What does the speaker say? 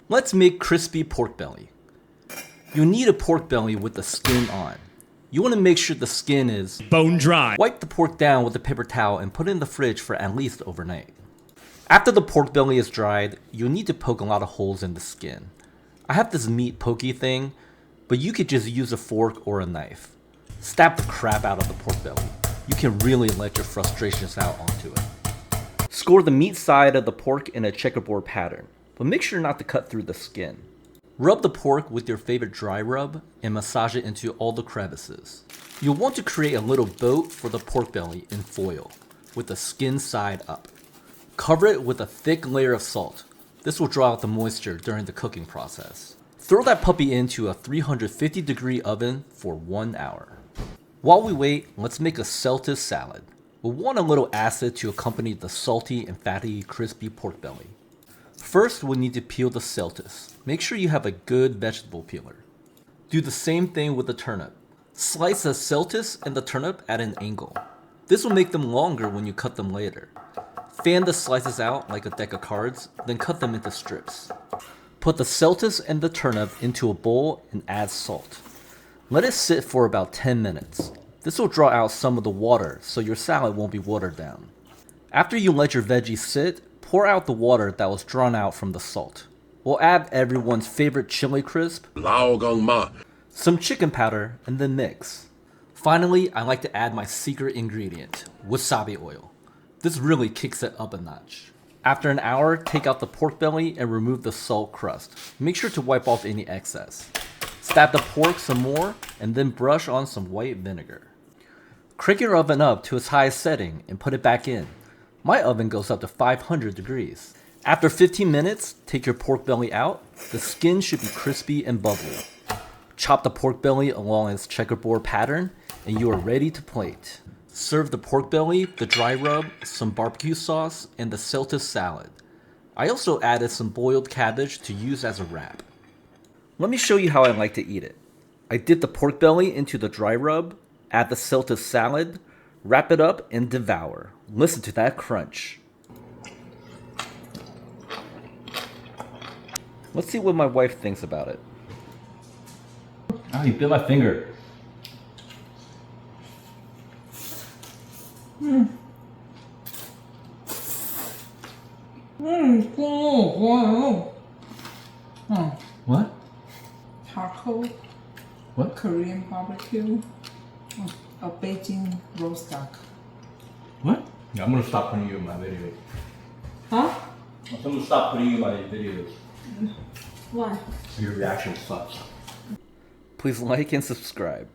Let's make crispy pork belly. You'll need a pork belly with the skin on. You want to make sure the skin is bone dry. Wipe the pork down with a paper towel and put it in the fridge for at least overnight. After the pork belly is dried, you'll need to poke a lot of holes in the skin. I have this meat pokey thing, but you could just use a fork or a knife. Stab the crap out of the pork belly. You can really let your frustrations out onto it. Score the meat side of the pork in a checkerboard pattern, but make sure not to cut through the skin. Rub the pork with your favorite dry rub and massage it into all the crevices. You'll want to create a little boat for the pork belly in foil, with the skin side up. Cover it with a thick layer of salt. This will draw out the moisture during the cooking process. Throw that puppy into a 350 degree oven for 1 hour. While we wait, let's make a Celtus salad. We'll want a little acid to accompany the salty and fatty crispy pork belly. First, we'll need to peel the Celtus. Make sure you have a good vegetable peeler. Do the same thing with the turnip. Slice the Celtus and the turnip at an angle. This will make them longer when you cut them later. Fan the slices out like a deck of cards, then cut them into strips. Put the Celtus and the turnip into a bowl and add salt. Let it sit for about 10 minutes. This will draw out some of the water so your salad won't be watered down. After you let your veggies sit, pour out the water that was drawn out from the salt. We'll add everyone's favorite chili crisp, Lao Gan Ma, some chicken powder, and then mix. Finally, I like to add my secret ingredient, wasabi oil. This really kicks it up a notch. After an hour, take out the pork belly and remove the salt crust. Make sure to wipe off any excess. Stab the pork some more, and then brush on some white vinegar. Crank your oven up to its highest setting and put it back in. My oven goes up to 500 degrees. After 15 minutes, take your pork belly out. The skin should be crispy and bubbly. Chop the pork belly along its checkerboard pattern, and you are ready to plate. Serve the pork belly, the dry rub, some barbecue sauce, and the Celtus salad. I also added some boiled cabbage to use as a wrap. Let me show you how I like to eat it. I dip the pork belly into the dry rub, add the Celtus salad, wrap it up, and devour. Listen to that crunch. Let's see what my wife thinks about it. Oh, you bit my finger. What? Charcoal, What? Korean barbecue, a Beijing roast duck. What? Yeah, I'm gonna stop putting you in my videos. Huh? I'm gonna stop putting you in my videos. Why? Your reaction sucks. Please like and subscribe.